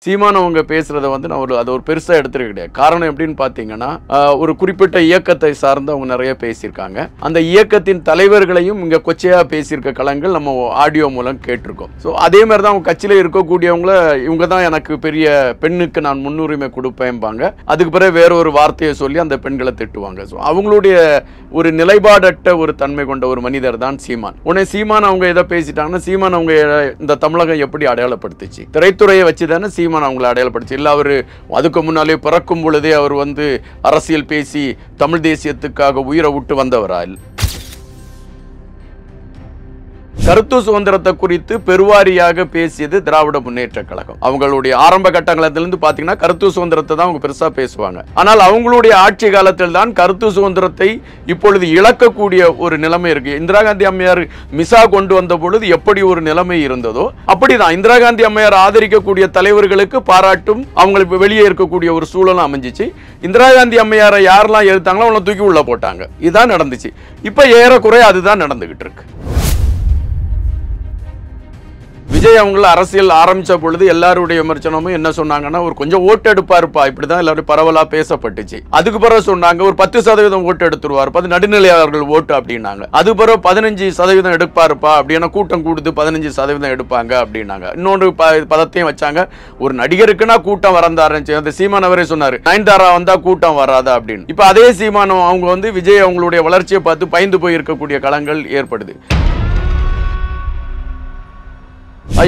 சீமான் அவங்க பேசுறத வந்து நான் அது ஒரு பெருசா எடுத்துக்க கிடையாது. காரணம் எப்படின்னு பாத்தீங்கன்னா, ஒரு குறிப்பிட்ட இயக்கத்தை சார்ந்து அவங்க நிறைய பேசியிருக்காங்க. அந்த இயக்கத்தின் தலைவர்களையும் இங்க கொச்சையா பேசியிருக்க களங்கள் நம்ம ஆடியோ மூலம் கேட்டிருக்கோம். ஸோ அதே மாதிரி தான் அவங்க கட்சியில இருக்கக்கூடியவங்கள இவங்க தான் எனக்கு பெரிய பெண்ணுக்கு நான் முன்னுரிமை கொடுப்பேன்பாங்க. அதுக்கு பிறகு வேற ஒரு வார்த்தையை சொல்லி அந்த பெண்களை திட்டுவாங்க. ஸோ அவங்களுடைய ஒரு நிலைப்பாடற்ற ஒரு தன்மை கொண்ட ஒரு மனிதர் தான் சீமான். உடனே சீமான் அவங்க எதை பேசிட்டாங்கன்னா, சீமான் அவங்க இந்த தமிழகம் எப்படி அடையாளப்படுத்துச்சு, திரைத்துறையை வச்சு தானே சீமான் அவங்களை அடையாளப்படுச்சு. இல்லை அவர் அதுக்கு முன்னாலே பிறக்கும் பொழுதே அவர் வந்து அரசியல் பேசி தமிழ் தேசியத்துக்காக உயிரை விட்டு வந்தவரா? கருத்து சுதந்திரத்தை குறித்து பெருவாரியாக பேசியது திராவிட முன்னேற்ற கழகம். அவங்களுடைய ஆரம்ப கட்டங்களிலிருந்து பாத்தீங்கன்னா கருத்து சுதந்திரத்தை தான் அவங்க பெருசா பேசுவாங்க. ஆனால் அவங்களுடைய ஆட்சி காலத்தில் தான் கருத்து சுதந்திரத்தை இப்பொழுது இழக்கக்கூடிய ஒரு நிலைமை இருக்கு. இந்திரா காந்தி அம்மையார் மிசா கொண்டு வந்த பொழுது எப்படி ஒரு நிலைமை இருந்ததோ அப்படிதான் இந்திரா காந்தி அம்மையார் ஆதரிக்கக்கூடிய தலைவர்களுக்கு பாராட்டும் அவங்களுக்கு வெளியே இருக்கக்கூடிய ஒரு சூழலும் அமைஞ்சிச்சு. இந்திரா காந்தி அம்மையாரை யாரெல்லாம் எடுத்தாங்களோ அவங்களை தூக்கி உள்ள போட்டாங்க. இதுதான் நடந்துச்சு. இப்ப ஏறக்குறைய அதுதான் நடந்துகிட்டு இருக்கு. விஜய் அவங்கள அரசியல் ஆரம்பிச்ச பொழுது எல்லாருடைய விமர்சனமும் என்ன சொன்னாங்கன்னா, ஒரு கொஞ்சம் ஓட்டு எடுப்பாருப்பா, இப்படிதான் எல்லாரும் பரவலா பேசப்பட்டுச்சு. அதுக்கு பிறகு சொன்னாங்க ஒரு 10% ஓட்டு எடுத்துருவாரு, நடுநிலையாளர்கள் ஓட்டு அப்படின்னாங்க. அது பிறகு 15% எடுப்பாருப்பா, அப்படின்னா கூட்டம் கூடுது 15% எடுப்பாங்க அப்படின்னாங்க. இன்னொன்று பதத்தையும் வச்சாங்க, ஒரு நடிகருக்குன்னா கூட்டம் வரந்தாருச்சு. அந்த சீமான் அவரே சொன்னாரு, நயன்தாரா வந்தா கூட்டம் வராதா அப்படின்னு. இப்ப அதே சீமானம் அவங்க வந்து விஜய் அவங்களுடைய வளர்ச்சியை பார்த்து பயந்து போய் இருக்கக்கூடிய களங்கள் ஏற்படுது.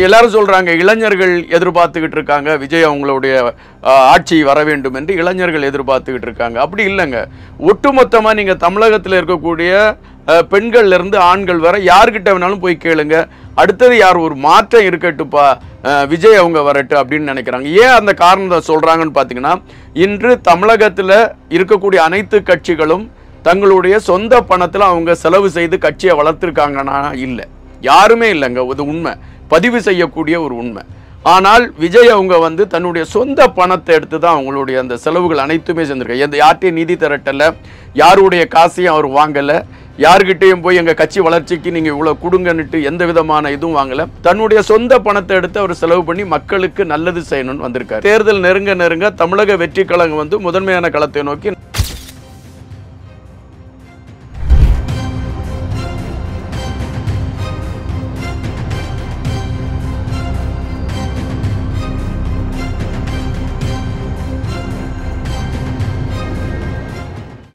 எல்லாரும் சொல்றாங்க, இளைஞர்கள் எதிர்பார்த்துக்கிட்டு இருக்காங்க விஜய் அவங்களுடைய ஆட்சி வர வேண்டும் என்று இளைஞர்கள் எதிர்பார்த்துக்கிட்டு இருக்காங்க. அப்படி இல்லைங்க. ஒட்டுமொத்தமா நீங்க தமிழகத்தில் இருக்கக்கூடிய பெண்கள்ல இருந்து ஆண்கள் வர யார்கிட்ட வேணாலும் போய் கேளுங்க, அடுத்தது யார் ஒரு மாற்றம் இருக்கட்டுப்பா, விஜய் அவங்க வரட்டு அப்படின்னு நினைக்கிறாங்க. ஏன் அந்த காரணத்தை சொல்றாங்கன்னு பாத்தீங்கன்னா, இன்று தமிழகத்தில் இருக்கக்கூடிய அனைத்து கட்சிகளும் தங்களுடைய சொந்த பணத்தில் அவங்க செலவு செய்து கட்சியை வளர்த்திருக்காங்கன்னா இல்லை, யாருமே இல்லைங்க. அது உண்மை, பதிவு செய்யக்கூடிய ஒரு உண்மை. ஆனால் விஜய் அவங்க வந்து தன்னுடைய சொந்த பணத்தை எடுத்து தான் அவங்களுடைய அந்த செலவுகள் அனைத்துமே செஞ்சிருக்காங்க. யார்கிட்டையும் நிதி திரட்டல, யாருடைய காசையும் அவர் வாங்கல, யாருக்கிட்டையும் போய் எங்க கட்சி வளர்ச்சிக்கு நீங்க இவ்வளவு கொடுங்கன்னுட்டு எந்த விதமான இதுவும் வாங்கல. தன்னுடைய சொந்த பணத்தை எடுத்து அவர் செலவு பண்ணி மக்களுக்கு நல்லது செய்யணும்னு வந்திருக்காரு. தேர்தல் நெருங்க நெருங்க தமிழக வெற்றி கழகம் வந்து முதன்மையான களத்தை நோக்கி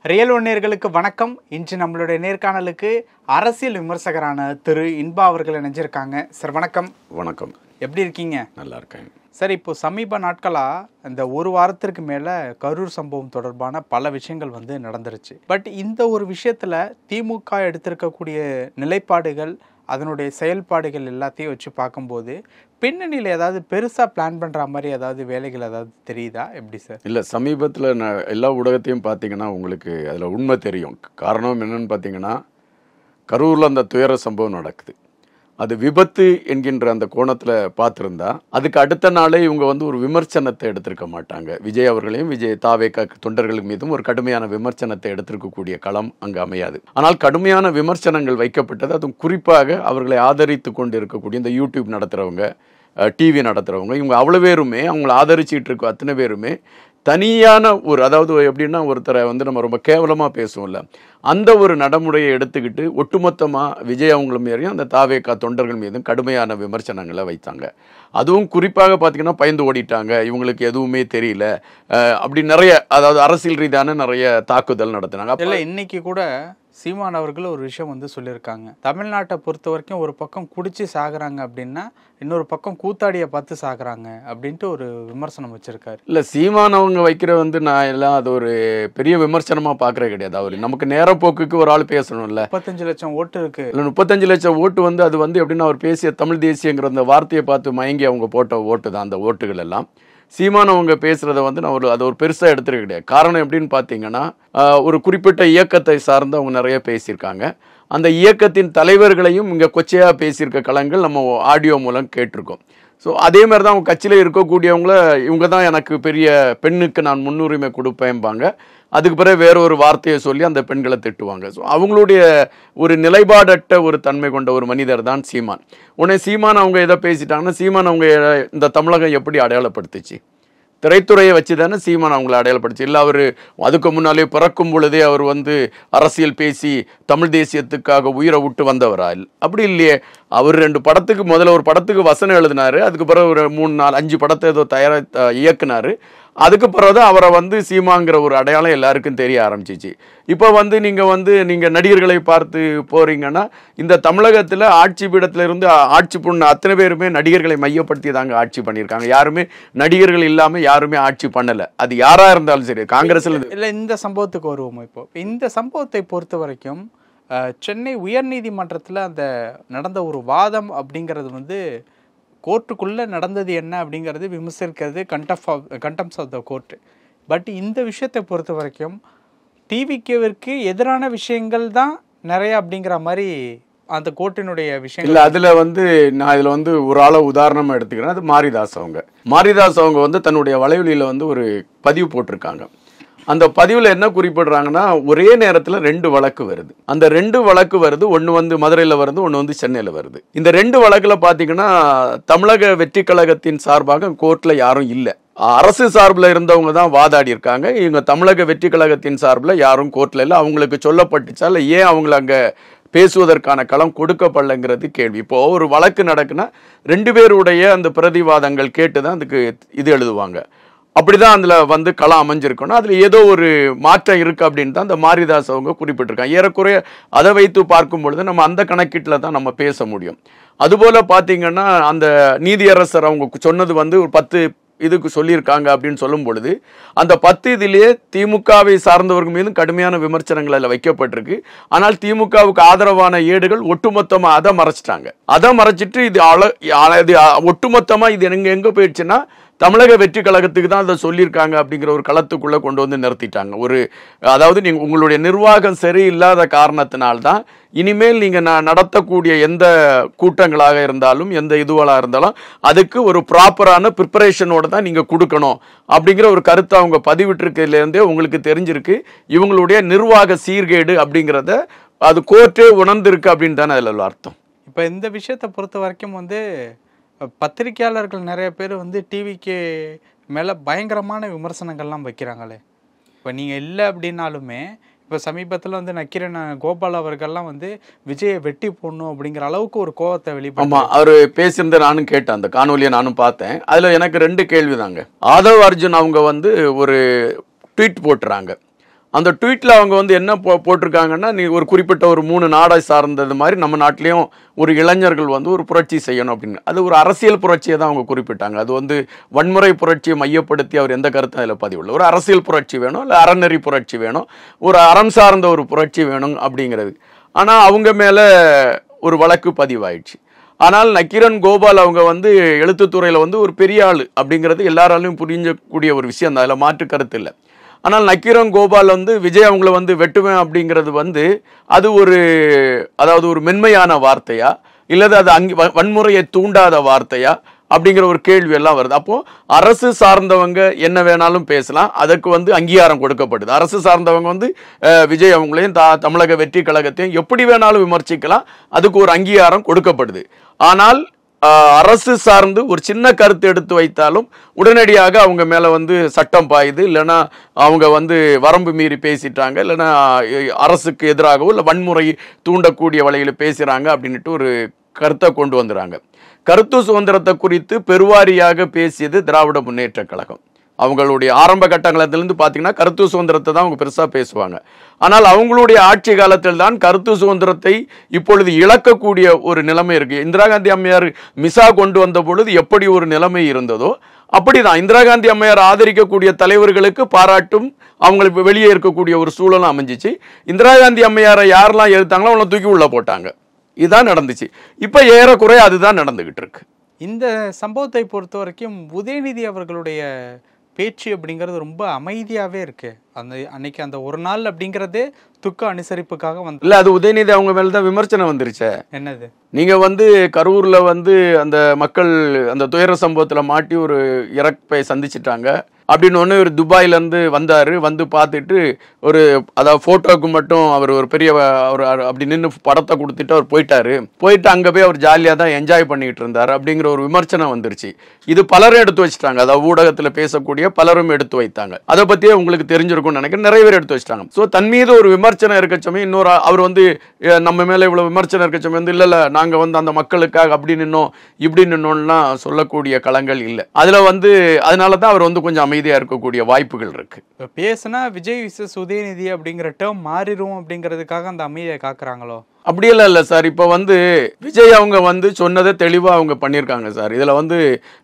ரியல் ஒன் நேயர்களுக்கு வணக்கம். இன்று நம்மளுடைய நேர்காணலுக்கு அரசியல் விமர்சகரான திரு இன்பா அவர்கள் இணைஞ்சிருக்காங்க. சார் வணக்கம். வணக்கம். எப்படி இருக்கீங்க? நல்லா இருக்கேன் சார். இப்போ சமீப நாட்களாக இந்த ஒரு வாரத்திற்கு மேலே கரூர் சம்பவம் தொடர்பான பல விஷயங்கள் வந்து நடந்துருச்சு. பட் இந்த ஒரு விஷயத்தில் திமுக எடுத்திருக்கக்கூடிய நிலைப்பாடுகள், அதனுடைய செயல்பாடுகள் எல்லாத்தையும் வச்சு பார்க்கும்போது பின்னணியில் ஏதாவது பெருசாக பிளான் பண்ணுற மாதிரி ஏதாவது வேலைகள் ஏதாவது தெரியுதா? எப்படி சார்? இல்லை, சமீபத்தில் நான் எல்லா ஊடகத்தையும் பார்த்தீங்கன்னா உங்களுக்கு அதில் உண்மை தெரியும். காரணம் என்னன்னு பார்த்தீங்கன்னா, கரூரில் அந்த துயர சம்பவம் நடக்குது. அது விபத்து என்கின்ற அந்த கோணத்தில் பார்த்துருந்தா அதுக்கு அடுத்த நாளே இவங்க வந்து ஒரு விமர்சனத்தை எடுத்திருக்க மாட்டாங்க. விஜய் அவர்களையும் விஜய் தாவேக தொண்டர்கள் மீதும் ஒரு கடுமையான விமர்சனத்தை எடுத்திருக்கக்கூடிய களம் அங்கு அமையாது. ஆனால் கடுமையான விமர்சனங்கள் வைக்கப்பட்டது. அதுவும் குறிப்பாக அவர்களை ஆதரித்து கொண்டு இருக்கக்கூடிய இந்த யூடியூப் நடத்துகிறவங்க, டிவி நடத்துகிறவங்க, இவங்க அவ்வளோ பேருமே, அவங்களை ஆதரிச்சிட்டு இருக்க அத்தனை பேருமே தனியான ஒரு, அதாவது எப்படின்னா ஒருத்தரை வந்து நம்ம ரொம்ப கேவலமாக பேசுவோம்ல, அந்த ஒரு நடைமுறையை எடுத்துக்கிட்டு ஒட்டுமொத்தமாக விஜய் அவங்கள மீறியும் அந்த தாவேகா தொண்டர்கள் மீதும் கடுமையான விமர்சனங்களை வைத்தாங்க. அதுவும் குறிப்பாக பார்த்தீங்கன்னா பயந்து ஓடிட்டாங்க, இவங்களுக்கு எதுவுமே தெரியல, அப்படி நிறைய, அதாவது அரசியல் ரீதியான நிறைய தாக்குதல் நடத்தினாங்க. இல்லை, இன்னைக்கு கூட சீமான் அவர்கள் ஒரு விஷயம் வந்து சொல்லியிருக்காங்க. தமிழ்நாட்டை பொறுத்த வரைக்கும் ஒரு பக்கம் குடிச்சு சாகுறாங்க அப்படின்னா இன்னொரு பக்கம் கூத்தாடியை பார்த்து சாகுறாங்க அப்படின்ட்டு ஒரு விமர்சனம் வச்சிருக்காரு. இல்லை, சீமான் அவங்க வைக்கிற வந்து நான் எல்லாம் அது ஒரு பெரிய விமர்சனமாக பார்க்குறது கிடையாது. அவர் நமக்கு நேரப்போக்குக்கு ஒரு ஆள் பேசணும்ல. 35 லட்சம் ஓட்டு இருக்கு. இல்லை, 35 லட்சம் ஓட்டு வந்து அது வந்து எப்படின்னா அவர் பேசிய தமிழ் தேசியங்கிற அந்த வார்த்தையை பார்த்து மயங்கி அவங்க போட்ட ஓட்டு தான் அந்த ஓட்டுகள் எல்லாம். சீமான் அவங்க பேசுறத வந்து நான் அது ஒரு பெருசாக எடுத்துக்க கிடையாது. காரணம் எப்படின்னு பார்த்தீங்கன்னா, ஒரு குறிப்பிட்ட இயக்கத்தை சார்ந்து அவங்க நிறைய பேசியிருக்காங்க. அந்த இயக்கத்தின் தலைவர்களையும் இங்கே கொச்சையாக பேசியிருக்க களங்கள் நம்ம ஆடியோ மூலம் கேட்டிருக்கோம். ஸோ அதே மாதிரி தான் அவங்க கட்சியில் இருக்கக்கூடியவங்கள இவங்க தான் எனக்கு பெரிய பெண்ணுக்கு நான் முன்னுரிமை கொடுப்பேன்பாங்க. அதுக்கு பிறகு வேற ஒரு வார்த்தையை சொல்லி அந்த பெண்களை திட்டுவாங்க. ஸோ அவங்களுடைய ஒரு நிலைப்பாடற்ற ஒரு தன்மை கொண்ட ஒரு மனிதர் தான் சீமான். உடனே சீமான் அவங்க எதை பேசிட்டாங்கன்னா, சீமான் அவங்க இந்த தமிழகம் எப்படி அடையாளப்படுத்துச்சு, திரைத்துறையை வச்சு தானே சீமான் அவங்களை அடையாளப்படுச்சு. இல்லை அவர் அதுக்கு முன்னாலே பிறக்கும் பொழுதே அவர் அரசியல் பேசி தமிழ் தேசியத்துக்காக உயிரை விட்டு வந்தவரா? இல்லை, அப்படி இல்லையே. அவர் 2 படத்துக்கு முதல்ல ஒரு படத்துக்கு வசனம் எழுதினாரு, அதுக்கு பிறகு ஒரு 3, 4, 5 படத்தை ஏதோ இயக்குனாரு. அதுக்கு பிறகுதான் அவரை சீமாங்கிற ஒரு அடையாளம் எல்லாருக்கும் தெரிய ஆரம்பிச்சிச்சு. இப்போ நீங்க நடிகர்களை பார்த்து போறீங்கன்னா, இந்த தமிழகத்தில் ஆட்சி பீடத்துல இருந்து ஆட்சி பண்ண அத்தனை பேருமே நடிகர்களை மையப்படுத்தி தாங்க ஆட்சி பண்ணியிருக்காங்க. யாருமே நடிகர்கள் இல்லாம யாருமே ஆட்சி பண்ணல. அது யாரா இருந்தாலும் சரி, காங்கிரஸ்ல இல்லை. இந்த சம்பவத்துக்கு வருவோம். இப்போ இந்த சம்பவத்தை பொறுத்த வரைக்கும் சென்னை உயர்நீதிமன்றத்தில் அந்த நடந்த ஒரு வாதம் அப்படிங்கிறது கோர்ட்டுக்குள்ளே நடந்தது என்ன அப்படிங்கிறது விமர்சிக்கிறது கண்டெம்ப்ஸ் ஆஃப் த கோர்ட்டு. பட் இந்த விஷயத்தை பொறுத்த வரைக்கும் டிவிகேவிற்கு எதிரான விஷயங்கள் தான் நிறைய அப்படிங்கிற மாதிரி அந்த கோர்ட்டினுடைய விஷயம் இல்லை. அதில் நான் இதில் ஒரு ஆளை உதாரணமாக எடுத்துக்கிறேன். அது மாரிதாஸ் அவங்க தன்னுடைய வலைவலியில் ஒரு பதிவு போட்டிருக்காங்க. அந்த பதிவில் என்ன குறிப்பிடுறாங்கன்னா, ஒரே நேரத்தில் 2 வழக்கு வருது. அந்த 2 வழக்கு வருது, ஒன்று மதுரையில் வருது, ஒன்று சென்னையில் வருது. இந்த 2 வழக்கில் பார்த்தீங்கன்னா, தமிழக வெற்றி கழகத்தின் சார்பாக கோர்ட்டில் யாரும் இல்லை. அரசு சார்பில் இருந்தவங்க தான் வாதாடி இருக்காங்க. இவங்க தமிழக வெற்றி கழகத்தின் சார்பில் யாரும் கோர்ட்டில் இல்லை. அவங்களுக்கு சொல்லப்பட்டுச்சா இல்லை ஏன் அவங்கள அங்கே பேசுவதற்கான களம் கொடுக்கப்படலைங்கிறது கேள்வி. இப்போ ஒரு வழக்கு நடக்குன்னா 2 பேருடைய அந்த பிரதிவாதங்கள் கேட்டு தான் அதுக்கு இது எழுதுவாங்க. அப்படிதான் அதில் களம் அமைஞ்சிருக்கணும். அதில் ஏதோ ஒரு மாற்றம் இருக்கு அப்படின்னு தான் அந்த மாரிதாஸ் அவங்க குறிப்பிட்டிருக்காங்க. ஏறக்குறைய அதை வைத்து பார்க்கும் பொழுது நம்ம அந்த கணக்கீட்டில் தான் நம்ம பேச முடியும். அதுபோல் பார்த்தீங்கன்னா, அந்த நீதியரசர் அவங்க சொன்னது ஒரு 10 இதுக்கு சொல்லியிருக்காங்க அப்படின்னு சொல்லும் பொழுது, அந்த 10 இதிலேயே திமுகவை சார்ந்தவர்கள் மீதும் கடுமையான விமர்சனங்கள் அதில் வைக்கப்பட்டிருக்கு. ஆனால் திமுகவுக்கு ஆதரவான ஏடுகள் ஒட்டுமொத்தமாக அதை மறைச்சிட்டாங்க. அதை மறைச்சிட்டு இது ஒட்டுமொத்தமாக இது எங்கே போயிடுச்சுன்னா, தமிழக வெற்றி கழகத்துக்கு தான் அதை சொல்லியிருக்காங்க அப்படிங்கிற ஒரு களத்துக்குள்ளே கொண்டு நிறுத்திட்டாங்க. அதாவது நீங்கள் உங்களுடைய நிர்வாகம் சரியில்லாத காரணத்தினால்தான் இனிமேல் நீங்கள் நடத்தக்கூடிய எந்த கூட்டங்களாக இருந்தாலும் எந்த இதுவளாக இருந்தாலும் அதுக்கு ஒரு ப்ராப்பரான ப்ரிப்பரேஷனோடு தான் நீங்கள் கொடுக்கணும் அப்படிங்கிற ஒரு கருத்தை அவங்க பதிவிட்டிருக்கிறதுலேருந்தே உங்களுக்கு தெரிஞ்சிருக்கு. இவங்களுடைய நிர்வாக சீர்கேடு அப்படிங்கிறத அது கோர்ட்டே உணர்ந்திருக்கு அப்படின்னு தானே அதில் அர்த்தம். இப்போ இந்த விஷயத்தை பொறுத்த வரைக்கும் பத்திரிகையாளர்கள் நிறைய பேர் டிவிக்கு மேலே பயங்கரமான விமர்சனங்கள்லாம் வைக்கிறாங்களே. இப்போ நீங்கள் இல்லை அப்படின்னாலுமே, இப்போ சமீபத்தில் நக்கீரன் கோபால் அவர்கள்லாம் விஜயை வெட்டி போடணும் அப்படிங்கிற அளவுக்கு ஒரு கோவத்தை வெளிப்படுத்த. ஆமாம், அவர் பேசியிருந்த நானும் கேட்டேன், அந்த காணொலியை நானும் பார்த்தேன். அதில் எனக்கு 2 கேள்வி தாங்க. ஆதவ் அர்ஜுன் அவங்க ஒரு ட்வீட் போட்டுறாங்க. அந்த ட்வீட்டில் அவங்க என்ன போட்டிருக்காங்கன்னா, நீ ஒரு குறிப்பிட்ட ஒரு 3 நாடை சார்ந்தது மாதிரி நம்ம நாட்டிலையும் ஒரு இளைஞர்கள் ஒரு புரட்சி செய்யணும் அப்படின்னு. அது ஒரு அரசியல் புரட்சியை தான் அவங்க குறிப்பிட்டாங்க. அது வன்முறை புரட்சியை மையப்படுத்தி அவர் எந்த கருத்தும் அதில் பதிவுள்ள ஒரு அரசியல் புரட்சி வேணும், இல்லை அறநெறி புரட்சி வேணும், ஒரு அறம் சார்ந்த ஒரு புரட்சி வேணும் அப்படிங்கிறது. ஆனால் அவங்க மேலே ஒரு வழக்கு பதிவாயிடுச்சு. ஆனால் நக்கீரன் கோபால் அவங்க எழுத்துத்துறையில் ஒரு பெரிய ஆள் அப்படிங்கிறது எல்லாராலையும் புரிஞ்சக்கூடிய ஒரு விஷயம் தான், அதில் மாற்று கருத்து இல்லை. ஆனால் நக்கீரன் கோபால் விஜய் அவங்கள வெட்டுவேன் அப்படிங்கிறது அது அதாவது ஒரு மென்மையான வார்த்தையா, இல்லது அது வன்முறையை தூண்டாத வார்த்தையா அப்படிங்கிற ஒரு கேள்வி எல்லாம் வருது. அப்போ அரசு சார்ந்தவங்க என்ன வேணாலும் பேசலாம், அதுக்கு அங்கீகாரம் கொடுக்கப்படுது. அரசு சார்ந்தவங்க விஜய் அவங்களையும் தமிழக வெற்றி கழகத்தையும் எப்படி வேணாலும் விமர்சிக்கலாம், அதுக்கு ஒரு அங்கீகாரம் கொடுக்கப்படுது. ஆனால் அரசு சார்ந்து ஒரு சின்ன கருத்து எடுத்து வைத்தாலும் உடனடியாக அவங்க மேல சட்டம் பாயுது, இல்லைன்னா அவங்க வரம்பு மீறி பேசிட்டாங்க, இல்லைன்னா அரசுக்கு எதிராகவோ இல்லை வன்முறை தூண்டக்கூடிய வழியில் பேசுறாங்க அப்படின்ட்டு ஒரு கருத்தை கொண்டு வந்துறாங்க. கருத்து சுதந்திரத்தை குறித்து பெருவாரியாக பேசியது திராவிட முன்னேற்ற கழகம். அவங்களுடைய ஆரம்ப கட்டங்களிலிருந்து பார்த்தீங்கன்னா கருத்து சுதந்திரத்தை தான் அவங்க பெருசாக பேசுவாங்க. ஆனால் அவங்களுடைய ஆட்சி காலத்தில் தான் கருத்து சுதந்திரத்தை இப்பொழுது இழக்கக்கூடிய ஒரு நிலைமை இருக்கு. இந்திரா காந்தி அம்மையார் மிசா கொண்டு வந்த பொழுது எப்படி ஒரு நிலைமை இருந்ததோ அப்படிதான் இந்திரா காந்தி அம்மையார் ஆதரிக்கக்கூடிய தலைவர்களுக்கு பாராட்டும் அவங்களுக்கு வெளியே இருக்கக்கூடிய ஒரு சூழலும் அமைஞ்சிச்சு. இந்திரா காந்தி அம்மையாரை யாரெல்லாம் எதிர்த்தாங்களோ அவங்கள தூக்கி உள்ள போட்டாங்க. இதுதான் நடந்துச்சு. இப்போ ஏறக்குறைய அதுதான் நடந்துகிட்டு இருக்கு. இந்த சம்பவத்தை பொறுத்த வரைக்கும் உதயநிதி அவர்களுடைய பேச்சு அப்படிங்கிறது ரொம்ப அமைதியாகவே இருக்கு. அன்னைக்கு அந்த ஒரு நாள் அப்படிங்கிறதே துக்க அனுசரிப்புக்காக வந்து இல்ல அது உதயநிதி அவங்க மேலதான் விமர்சனம் வந்துருச்சே. என்னது நீங்க வந்து கரூர்ல வந்து அந்த மக்கள் அந்த துயர சம்பவத்துல மாட்டி ஒரு இறப்பை சந்திச்சிட்டாங்க அப்படின்னு ஒன்று ஒரு துபாயில இருந்து வந்தாரு. வந்து பார்த்துட்டு ஒரு அதாவது போட்டோக்கு மட்டும் அவர் ஒரு பெரிய அவர் அப்படி நின்று படத்தை கொடுத்துட்டு அவர் போயிட்டு அங்க போய் அவர் ஜாலியா தான் என்ஜாய் பண்ணிட்டு இருந்தார் அப்படிங்கிற ஒரு விமர்சனம் வந்துருச்சு. இது பலரும் எடுத்து வச்சுட்டாங்க. அதாவது ஊடகத்துல பேசக்கூடிய பலரும் எடுத்து வைத்தாங்க. அதை பத்தியே உங்களுக்கு தெரிஞ்சிருக்கும்னு நினைக்கிறேன். நிறைய பேர் எடுத்து வச்சிட்டாங்க. ஸோ தன் மீது ஒரு விமர்சனம் இருக்கச்சமே இன்னொரு அவர் வந்து நம்ம மேல இவ்வளவு விமர்சனம் இருக்கச்சமே வந்து இல்ல நாங்க வந்து அந்த மக்களுக்காக அப்படி நின்னோம் இப்படி நின்னோம்னா சொல்லக்கூடிய களங்கள் இல்லை. அதுல வந்து அதனாலதான் அவர் வந்து கொஞ்சம் அமைதியா இருக்கக்கூடிய வாய்ப்புகள் இருக்கு. பேசுனா விஜய் விசஸ் உதயநிதி அப்படிங்கிற டேர்ம் மாறிடும் அப்படிங்கிறதுக்காக அந்த அமைதியை காக்குறாங்களோ? அப்படியெல்லாம் இல்லை சார். இப்போ வந்து விஜய் அவங்க வந்து சொன்னதை தெளிவாக அவங்க பண்ணியிருக்காங்க சார். இதில் வந்து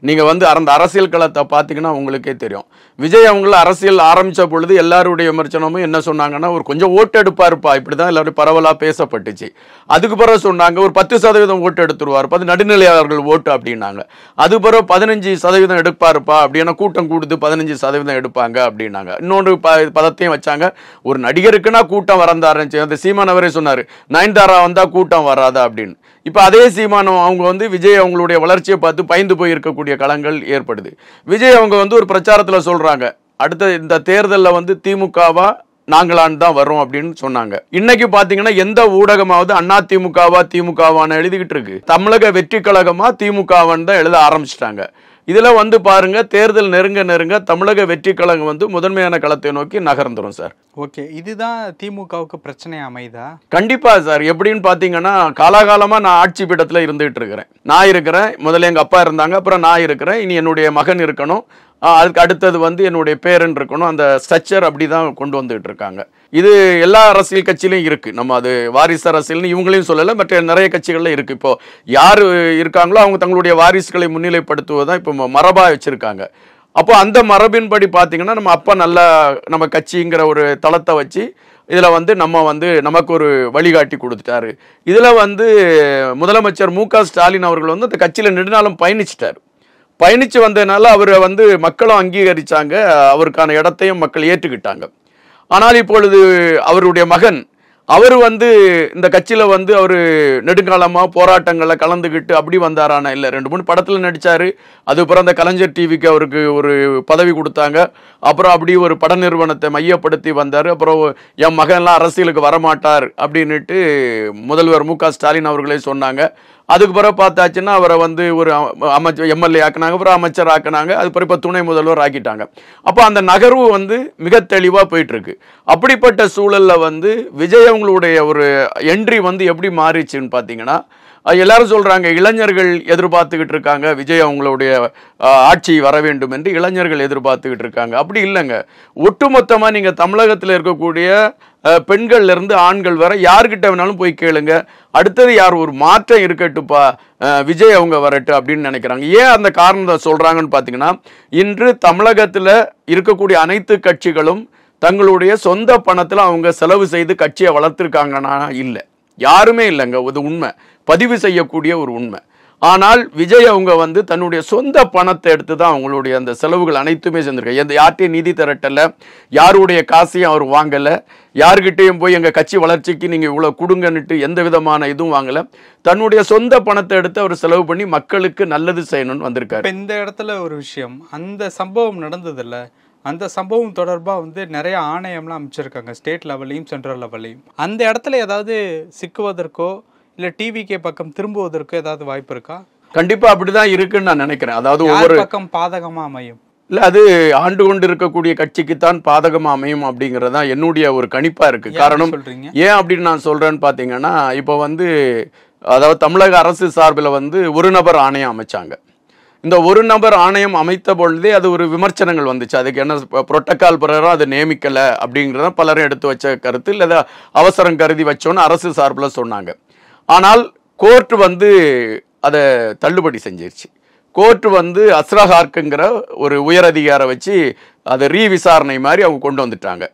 நீங்கள் வந்து அந்த அரசியல் களத்தை பார்த்தீங்கன்னா உங்களுக்கே தெரியும். விஜய் அவங்கள அரசியல் ஆரம்பித்த பொழுது எல்லாருடைய விமர்சனமும் என்ன சொன்னாங்கன்னா ஒரு கொஞ்சம் ஓட்டு எடுப்பாருப்பா, இப்படி தான் எல்லாரும் பரவலாக பேசப்பட்டுச்சு. அதுக்கு பிறகு சொன்னாங்க ஒரு 10% ஓட்டு எடுத்துருவார், 10 நடுநிலையாளர்கள் ஓட்டு அப்படின்னாங்க. அது பிறகு 15% எடுப்பாருப்பா, அப்படின்னா கூட்டம் கூடுது 15% எடுப்பாங்க அப்படின்னாங்க. இன்னொன்று பதத்தையும் வச்சாங்க, ஒரு நடிகருக்குன்னா கூட்டம் வரந்தாருன்னு அந்த சீமான் அவரே சொன்னார், நயன்தாரா வந்தா கூட்டம் வராதா அப்படின்னு. இப்ப அதே சீமானம் அவங்க வந்து விஜய் அவங்களுடைய வளர்ச்சியை பார்த்து பயந்து போய் இருக்கக்கூடிய களங்கள் ஏற்படுது. விஜய் அவங்க வந்து ஒரு பிரச்சாரத்துல சொல்றாங்க, அடுத்த இந்த தேர்தலில் வந்து திமுகவா நாங்களான் தான் வரும் அப்படின்னு சொன்னாங்க. இன்னைக்கு பாத்தீங்கன்னா எந்த ஊடகமாவது அண்ணா திமுகவான்னு எழுதிக்கிட்டு இருக்கு. தமிழக வெற்றி கழகமா திமுகவான்னு தான் எழுத ஆரம்பிச்சிட்டாங்க. இதுல வந்து பாருங்க, தேர்தல் நெருங்க தமிழக வெற்றி கழகம் வந்து முதன்மையான களத்தை நோக்கி நகர்ந்துரும் சார். ஓகே, இதுதான் திமுகவுக்கு பிரச்சனை அமைதா? கண்டிப்பா சார். எப்படின்னு பாத்தீங்கன்னா காலாகாலமா நான் ஆட்சி பீடத்துல இருந்துட்டு இருக்கிறேன். நான் இருக்கிறேன், முதல்ல எங்க அப்பா இருந்தாங்க, அப்புறம் நான் இருக்கிறேன், இனி என்னுடைய மகன் இருக்கணும், அதுக்கு அடுத்தது வந்து என்னுடைய பேரன் இருக்கணும். அந்த ஸ்ட்ரக்சர் அப்படிதான் கொண்டு வந்துட்டு இருக்காங்க. இது எல்லா அரசியல் கட்சியிலும் இருக்கு. நம்ம அது வாரிசு அரசியல்னு இவங்களையும் சொல்லல, மற்ற நிறைய கட்சிகள்ல இருக்கு. இப்போ யாரு இருக்காங்களோ அவங்க தங்களுடைய வாரிசுகளை முன்னிலைப்படுத்துவதான் இப்போ மரபா வச்சிருக்காங்க. அப்போ அந்த மரபின்படி பார்த்தீங்கன்னா நம்ம அப்பா நல்லா நம்ம கட்சிங்கிற ஒரு தளத்தை வச்சு இதில் வந்து நம்ம வந்து நமக்கு ஒரு வழிகாட்டி கொடுத்துட்டாரு. இதில் வந்து முதலமைச்சர் மு.க. ஸ்டாலின் அவர்கள் வந்து அந்த கட்சியில் நெடுநாளும் பயணிச்சு வந்ததுனால அவரை வந்து மக்களும் அங்கீகரிச்சாங்க, அவருக்கான இடத்தையும் மக்கள் ஏற்றுக்கிட்டாங்க. ஆனால் இப்பொழுது அவருடைய மகன் அவர் வந்து இந்த கட்சியில வந்து அவர் நெடுங்காலமா போராட்டங்கள்ல கலந்துக்கிட்டு அப்படி வந்தாரானா இல்லை. 2-3 படத்துல நடிச்சாரு. அதுக்கப்புறம் அந்த கலைஞர் டிவிக்கு அவருக்கு ஒரு பதவி கொடுத்தாங்க. அப்புறம் அப்படி ஒரு பட நிறுவனத்தை மையப்படுத்தி வந்தார். அப்புறம் என் மகன்லாம் அரசியலுக்கு வரமாட்டார் அப்படின்னுட்டு முதல்வர் மு.க. ஸ்டாலின் அவர்களே சொன்னாங்க. அதுக்கு பிறகு பார்த்தாச்சுன்னா அவரை வந்து ஒரு எம்எல்ஏ ஆக்கினாங்க, அப்புறம் அமைச்சர் ஆக்கினாங்க, அது பிறகு இப்போ துணை முதல்வர் ஆக்கிட்டாங்க. அப்போ அந்த நகர்வு வந்து மிக தெளிவாக போயிட்டு இருக்கு. அப்படிப்பட்ட சூழல்ல வந்து விஜய் அவங்களுடைய ஒரு என்ட்ரி வந்து எப்படி மாறிச்சுன்னு பார்த்தீங்கன்னா, எல்லாரும் சொல்றாங்க இளைஞர்கள் எதிர்பார்த்துக்கிட்டு இருக்காங்க விஜய் அவங்களுடைய ஆட்சி வர வேண்டும் என்று இளைஞர்கள் எதிர்பார்த்துக்கிட்டு இருக்காங்க. அப்படி இல்லைங்க. ஒட்டுமொத்தமாக நீங்க தமிழகத்தில் இருக்கக்கூடிய பெண்கள்ல இருந்து ஆண்கள் வர யார்கிட்ட வேணாலும் போய் கேளுங்க, அடுத்தது யார் ஒரு மாற்றம் இருக்கட்டுப்பா, விஜய் அவங்க வரட்டு அப்படின்னு நினைக்கிறாங்க. ஏன் அந்த காரணத்தை சொல்றாங்கன்னு பார்த்தீங்கன்னா, இன்று தமிழகத்தில் இருக்கக்கூடிய அனைத்து கட்சிகளும் தங்களுடைய சொந்த பணத்தில் அவங்க செலவு செய்து கட்சியை வளர்த்துருக்காங்கன்னா இல்லை, யாருமே இல்லைங்க. அது உண்மை, பதிவு செய்யக்கூடிய ஒரு உண்மை. ஆனால் விஜய் அவங்க வந்து தன்னுடைய சொந்த பணத்தை எடுத்து தான் அவங்களுடைய அந்த செலவுகள் அனைத்துமே செஞ்சிருக்காங்க. எந்த யார்கிட்டையும் நிதி திரட்டலை, யாருடைய காசையும் அவர் வாங்கலை, யாருக்கிட்டையும் போய் எங்கள் கட்சி வளர்ச்சிக்கு நீங்கள் இவ்வளோ கொடுங்கன்னுட்டு எந்த விதமான இதுவும் வாங்கலை. தன்னுடைய சொந்த பணத்தை எடுத்து அவர் செலவு பண்ணி மக்களுக்கு நல்லது செய்யணும்னு வந்திருக்காரு. இந்த இடத்துல ஒரு விஷயம், அந்த சம்பவம் நடந்ததில்ல, அந்த சம்பவம் தொடர்பாக வந்து நிறைய ஆணையம்லாம் அமைச்சிருக்காங்க, ஸ்டேட் லெவல்லையும் சென்ட்ரல் லெவல்லையும். அந்த இடத்துல ஏதாவது சிக்குவதற்கோ இல்லை டிவிகே பக்கம் திரும்புவதற்கோ ஏதாவது வாய்ப்பு இருக்கா? கண்டிப்பா அப்படிதான் இருக்குன்னு நான் நினைக்கிறேன். அதாவது ஒவ்வொரு பக்கம் பாதகமா அமையும் இல்ல, அது ஆண்டு கொண்டு இருக்கக்கூடிய கட்சிக்குத்தான் பாதகமா அமையும் அப்படிங்கறதா என்னுடைய ஒரு கணிப்பா இருக்கு. காரணம் ஏன் அப்படின்னு நான் சொல்றேன்னு பாத்தீங்கன்னா, இப்போ வந்து அதாவது தமிழக அரசு சார்பில் வந்து ஒரு நபர் ஆணையம் அமைச்சாங்க. இந்த ஒரு நபர் ஆணையம் அமைத்த பொழுதே அது ஒரு விமர்சனங்கள் வந்துச்சு. அதுக்கு என்ன புரோட்டோகால் பிரகாரம் அது நியமிக்கல அப்படிங்கிறத பலரும் எடுத்து வச்ச கருத்து. இல்லை அவசரம் கருதி வச்சோன்னு அரசு சார்பில் சொன்னாங்க. ஆனால் கோர்ட் வந்து அதை தள்ளுபடி செஞ்சிருச்சு. கோர்ட் வந்து அஸ்ரஹார்க்குங்கிற ஒரு உயர் அதிகாரை வச்சு அதை ரீவிசாரணை மாதிரி அவங்க கொண்டு வந்துட்டாங்க.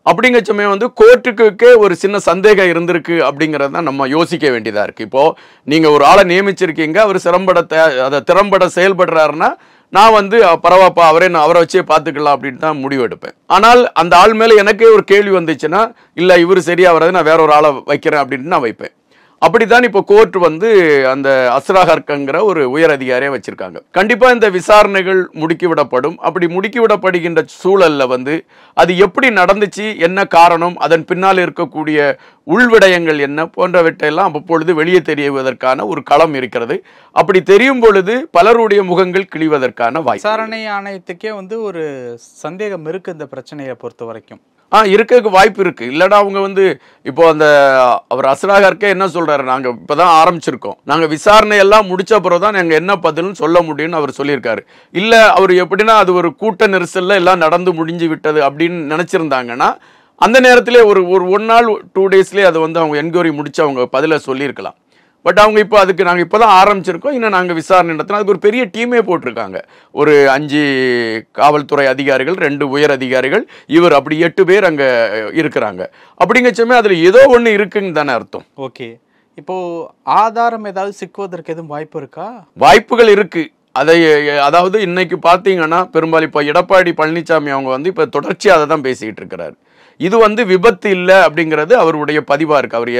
அப்படிங்கிற சமயம் வந்து கோர்ட்டுக்கே ஒரு சின்ன சந்தேகம் இருந்திருக்கு அப்படிங்கிறது தான் நம்ம யோசிக்க வேண்டியதாக இருக்குது. இப்போது நீங்கள் ஒரு ஆளை நியமிச்சிருக்கீங்க, அவர் திறம்பட செயல்படுறாருன்னா நான் வந்து பரவாப்பா அவரை வச்சே பார்த்துக்கலாம் அப்படின்னு தான் முடிவு எடுப்பேன். ஆனால் அந்த ஆள் மேலே எனக்கே ஒரு கேள்வி வந்துச்சுன்னா இல்லை இவர் சரியா வராது, நான் வேற ஒரு ஆளை வைக்கிறேன் அப்படின்னு நான் வைப்பேன். அப்படித்தான் இப்போ கோர்ட் வந்து அந்த அஸ்ரா ஹர்கங்கிற ஒரு உயர் அதிகாரியை வச்சிருக்காங்க. கண்டிப்பா இந்த விசாரணைகள் முடுக்கிவிடப்படும். அப்படி முடுக்கிவிடப்படுகின்ற சூழல்ல வந்து அது எப்படி நடந்துச்சு, என்ன காரணம், அதன் பின்னால் இருக்கக்கூடிய உள்விடயங்கள் என்ன போன்றவற்றையெல்லாம் அப்பொழுது வெளியே தெரிவதற்கான ஒரு களம் இருக்கிறது. அப்படி தெரியும் பொழுது பலருடைய முகங்கள் கிழிவதற்கான வாய்ப்பு. விசாரணை ஆணையத்துக்கே வந்து ஒரு சந்தேகம் இருக்கு இந்த பிரச்சனையை பொறுத்த வரைக்கும். இருக்க வாய்ப்பு இருக்கு. இல்லடா அவங்க வந்து இப்போ அந்த அவர் அஸ்ரா ஹர்கே என்ன சொல்றாரு, நாங்க இப்பதான் ஆரம்பிச்சிருக்கோம், நாங்க விசாரணை எல்லாம் முடிச்ச பிறகுதான் நாங்க என்ன பதில்னு சொல்ல முடியும்னு அவர் சொல்லியிருக்காரு. இல்ல அவர் எப்படின்னா அது ஒரு கூட்ட நெரிசல்ல எல்லாம் நடந்து முடிஞ்சு விட்டது அப்படின்னு நினைச்சிருந்தாங்கன்னா அந்த நேரத்திலே ஒரு 1 நாள் 2 டேஸ்லேயே அதை வந்து அவங்க என்கொயரி முடிச்சு அவங்க பதிலை சொல்லியிருக்கலாம். பட் அவங்க இப்போ அதுக்கு நாங்கள் இப்போ தான் ஆரம்பிச்சிருக்கோம், இன்னும் நாங்கள் விசாரணை நடத்தினோம். அதுக்கு ஒரு பெரிய டீமே போட்டிருக்காங்க. ஒரு 5 காவல்துறை அதிகாரிகள், 2 உயர் அதிகாரிகள், இவர் அப்படி 8 பேர் அங்கே இருக்கிறாங்க. அப்படிங்கச்சமே அதில் ஏதோ ஒன்று இருக்குன்னு தானே அர்த்தம். ஓகே, இப்போ ஆதாரம் ஏதாவது சிக்குவதற்கு எதுவும் வாய்ப்பு இருக்கா? வாய்ப்புகள் இருக்கு. அதாவது இன்னைக்கு பார்த்தீங்கன்னா பெரும்பாலும் இப்போ எடப்பாடி பழனிசாமி அவங்க வந்து இப்போ தொடர்ச்சியாக அதை தான் பேசிக்கிட்டு இருக்கிறாரு. இது வந்து விபத்து இல்லை அப்படிங்கிறது அவருடைய பதிவா இருக்கு. அவர்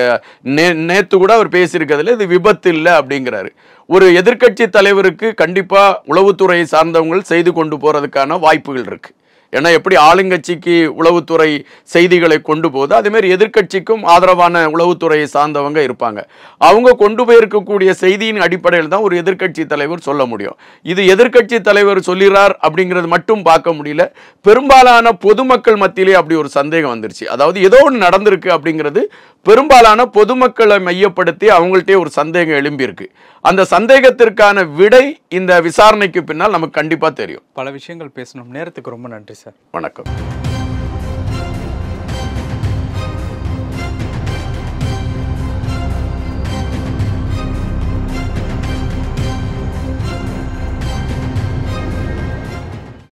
நேத்து கூட அவர் பேசியிருக்கிறதுல இது விபத்து இல்லை அப்படிங்கிறாரு. ஒரு எதிர்க்கட்சி தலைவருக்கு கண்டிப்பா உளவுத்துறையை சார்ந்தவங்க செய்து கொண்டு போறதுக்கான வாய்ப்புகள் இருக்கு. ஏன்னா எப்படி ஆளுங்கட்சிக்கு உளவுத்துறை செய்திகளை கொண்டு போகுது, அதே மாதிரி எதிர்க்கட்சிக்கும் ஆதரவான உளவுத்துறையை சார்ந்தவங்க இருப்பாங்க. அவங்க கொண்டு போயிருக்கக்கூடிய செய்தியின் அடிப்படையில் தான் ஒரு எதிர்க்கட்சி தலைவர் சொல்ல முடியும். இது எதிர்க்கட்சி தலைவர் சொல்கிறார் அப்படிங்கிறது மட்டும் பார்க்க முடியல. பெரும்பாலான பொதுமக்கள் மத்தியிலே அப்படி ஒரு சந்தேகம் வந்துருச்சு. அதாவது ஏதோ ஒன்று நடந்திருக்கு அப்படிங்கிறது பெரும்பாலான பொதுமக்களை மையப்படுத்தி அவங்கள்ட்டே ஒரு சந்தேகம் எழும்பியிருக்கு. அந்த சந்தேகத்திற்கான விடை இந்த விசாரணைக்கு பின்னால் நமக்கு கண்டிப்பா தெரியும். பல விஷயங்கள் பேசணும். நேரத்துக்கு ரொம்ப நன்றி சார். வணக்கம்.